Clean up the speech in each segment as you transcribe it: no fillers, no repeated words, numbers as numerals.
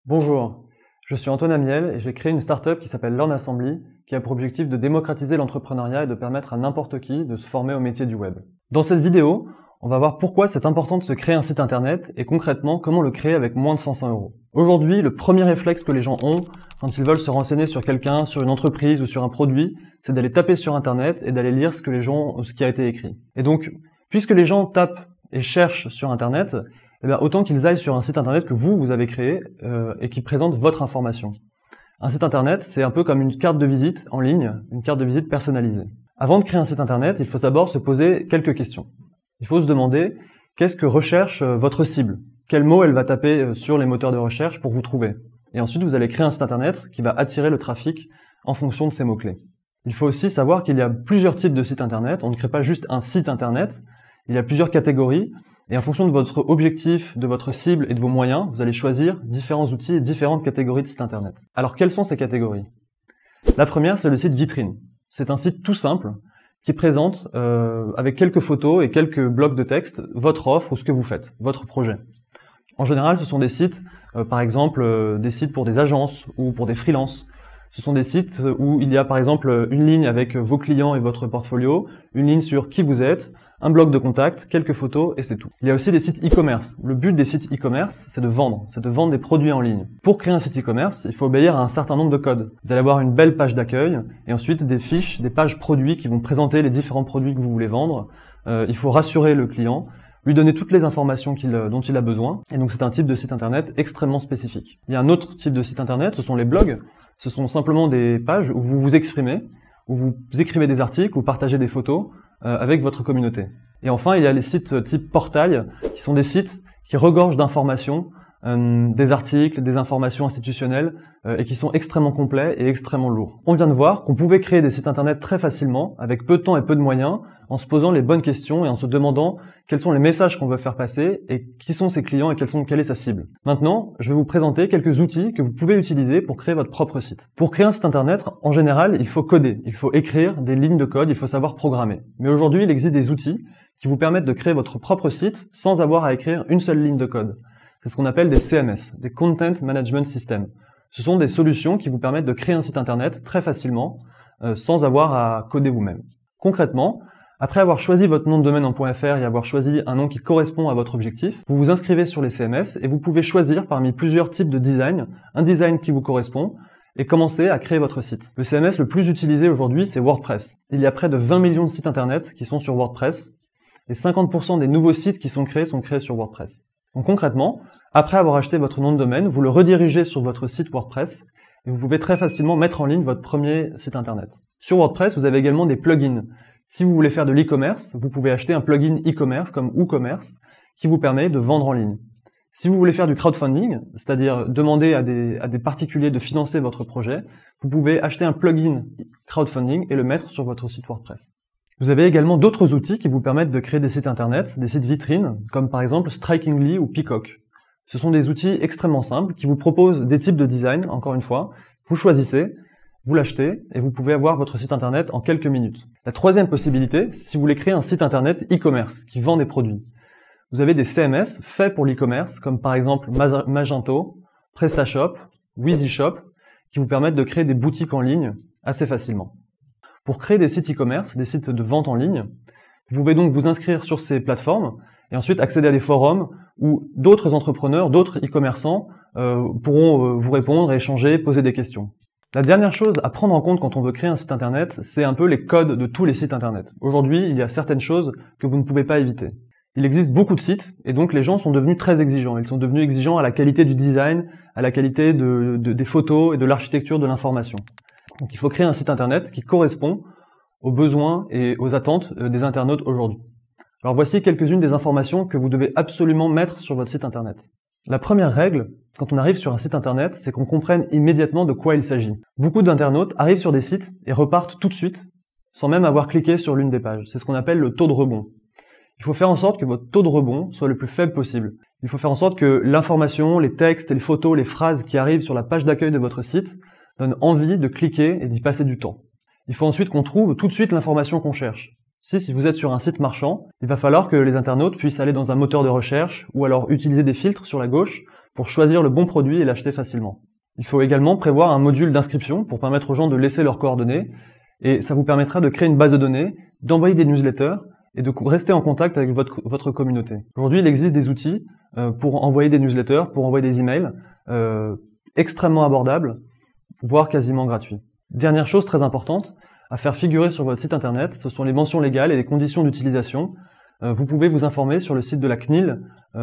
Bonjour, je suis Antoine Amiel et j'ai créé une startup qui s'appelle Learn Assembly, qui a pour objectif de démocratiser l'entrepreneuriat et de permettre à n'importe qui de se former au métier du web. Dans cette vidéo, on va voir pourquoi c'est important de se créer un site internet et concrètement comment le créer avec moins de 500 €. Aujourd'hui, le premier réflexe que les gens ont quand ils veulent se renseigner sur quelqu'un, sur une entreprise ou sur un produit, c'est d'aller taper sur internet et d'aller lire ce qui a été écrit. Et donc, puisque les gens tapent et cherchent sur internet, eh bien, autant qu'ils aillent sur un site internet que vous avez créé et qui présente votre information. Un site internet, c'est un peu comme une carte de visite en ligne, une carte de visite personnalisée. Avant de créer un site internet, il faut d'abord se poser quelques questions. Il faut se demander qu'est-ce que recherche votre cible, quels mots elle va taper sur les moteurs de recherche pour vous trouver. Et ensuite, vous allez créer un site internet qui va attirer le trafic en fonction de ces mots-clés. Il faut aussi savoir qu'il y a plusieurs types de sites internet. On ne crée pas juste un site internet, il y a plusieurs catégories. Et en fonction de votre objectif, de votre cible et de vos moyens, vous allez choisir différents outils et différentes catégories de sites internet. Alors, quelles sont ces catégories? La première, c'est le site vitrine. C'est un site tout simple qui présente, avec quelques photos et quelques blocs de texte, votre offre ou ce que vous faites, votre projet. En général, ce sont des sites, par exemple, des sites pour des agences ou pour des freelances. Ce sont des sites où il y a par exemple une ligne avec vos clients et votre portfolio, une ligne sur qui vous êtes, un bloc de contact, quelques photos et c'est tout. Il y a aussi des sites e-commerce. Le but des sites e-commerce, c'est de vendre des produits en ligne. Pour créer un site e-commerce, il faut obéir à un certain nombre de codes. Vous allez avoir une belle page d'accueil et ensuite des fiches, des pages produits qui vont présenter les différents produits que vous voulez vendre. Il faut rassurer le client, lui donner toutes les informations dont il a besoin. Et donc c'est un type de site internet extrêmement spécifique. Il y a un autre type de site internet, ce sont les blogs. Ce sont simplement des pages où vous vous exprimez, où vous écrivez des articles ou partagez des photos avec votre communauté. Et enfin, il y a les sites type portail, qui sont des sites qui regorgent d'informations, des articles, des informations institutionnelles, et qui sont extrêmement complets et extrêmement lourds. On vient de voir qu'on pouvait créer des sites internet très facilement, avec peu de temps et peu de moyens, en se posant les bonnes questions et en se demandant quels sont les messages qu'on veut faire passer et qui sont ses clients et quelle est sa cible. Maintenant, je vais vous présenter quelques outils que vous pouvez utiliser pour créer votre propre site. Pour créer un site internet, en général, il faut coder, il faut écrire des lignes de code, il faut savoir programmer. Mais aujourd'hui, il existe des outils qui vous permettent de créer votre propre site sans avoir à écrire une seule ligne de code. C'est ce qu'on appelle des CMS, des Content Management Systems. Ce sont des solutions qui vous permettent de créer un site internet très facilement, sans avoir à coder vous-même. Concrètement, après avoir choisi votre nom de domaine en .fr et avoir choisi un nom qui correspond à votre objectif, vous vous inscrivez sur les CMS et vous pouvez choisir parmi plusieurs types de design, un design qui vous correspond, et commencer à créer votre site. Le CMS le plus utilisé aujourd'hui, c'est WordPress. Il y a près de 20 millions de sites internet qui sont sur WordPress, et 50% des nouveaux sites qui sont créés sur WordPress. Donc concrètement, après avoir acheté votre nom de domaine, vous le redirigez sur votre site WordPress et vous pouvez très facilement mettre en ligne votre premier site internet. Sur WordPress, vous avez également des plugins. Si vous voulez faire de l'e-commerce, vous pouvez acheter un plugin e-commerce comme WooCommerce qui vous permet de vendre en ligne. Si vous voulez faire du crowdfunding, c'est-à-dire demander à des particuliers de financer votre projet, vous pouvez acheter un plugin crowdfunding et le mettre sur votre site WordPress. Vous avez également d'autres outils qui vous permettent de créer des sites internet, des sites vitrines, comme par exemple Strikingly ou Peacock. Ce sont des outils extrêmement simples qui vous proposent des types de design, encore une fois. Vous choisissez, vous l'achetez et vous pouvez avoir votre site internet en quelques minutes. La troisième possibilité, si vous voulez créer un site internet e-commerce qui vend des produits. Vous avez des CMS faits pour l'e-commerce, comme par exemple Magento, PrestaShop, WheezyShop, qui vous permettent de créer des boutiques en ligne assez facilement. Pour créer des sites e-commerce, des sites de vente en ligne, vous pouvez donc vous inscrire sur ces plateformes et ensuite accéder à des forums où d'autres entrepreneurs, d'autres e-commerçants pourront vous répondre, échanger, poser des questions. La dernière chose à prendre en compte quand on veut créer un site internet, c'est un peu les codes de tous les sites internet. Aujourd'hui, il y a certaines choses que vous ne pouvez pas éviter. Il existe beaucoup de sites et donc les gens sont devenus très exigeants. Ils sont devenus exigeants à la qualité du design, à la qualité des photos et de l'architecture de l'information. Donc il faut créer un site internet qui correspond aux besoins et aux attentes des internautes aujourd'hui. Alors voici quelques-unes des informations que vous devez absolument mettre sur votre site internet. La première règle, quand on arrive sur un site internet, c'est qu'on comprenne immédiatement de quoi il s'agit. Beaucoup d'internautes arrivent sur des sites et repartent tout de suite, sans même avoir cliqué sur l'une des pages. C'est ce qu'on appelle le taux de rebond. Il faut faire en sorte que votre taux de rebond soit le plus faible possible. Il faut faire en sorte que l'information, les textes, les photos, les phrases qui arrivent sur la page d'accueil de votre site donne envie de cliquer et d'y passer du temps. Il faut ensuite qu'on trouve tout de suite l'information qu'on cherche. Si vous êtes sur un site marchand, il va falloir que les internautes puissent aller dans un moteur de recherche ou alors utiliser des filtres sur la gauche pour choisir le bon produit et l'acheter facilement. Il faut également prévoir un module d'inscription pour permettre aux gens de laisser leurs coordonnées, et ça vous permettra de créer une base de données, d'envoyer des newsletters et de rester en contact avec votre communauté. Aujourd'hui, il existe des outils pour envoyer des newsletters, pour envoyer des emails, extrêmement abordables, voire quasiment gratuits. Dernière chose très importante à faire figurer sur votre site internet, ce sont les mentions légales et les conditions d'utilisation. Vous pouvez vous informer sur le site de la CNIL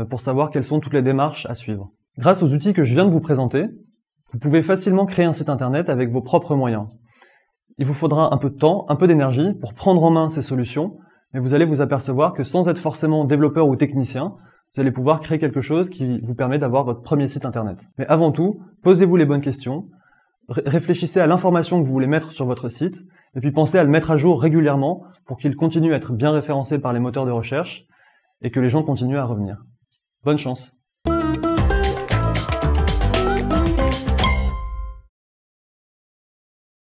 pour savoir quelles sont toutes les démarches à suivre. Grâce aux outils que je viens de vous présenter, vous pouvez facilement créer un site internet avec vos propres moyens. Il vous faudra un peu de temps, un peu d'énergie pour prendre en main ces solutions, mais vous allez vous apercevoir que sans être forcément développeur ou technicien, vous allez pouvoir créer quelque chose qui vous permet d'avoir votre premier site internet. Mais avant tout, posez-vous les bonnes questions, réfléchissez à l'information que vous voulez mettre sur votre site, et puis pensez à le mettre à jour régulièrement pour qu'il continue à être bien référencé par les moteurs de recherche et que les gens continuent à revenir. Bonne chance!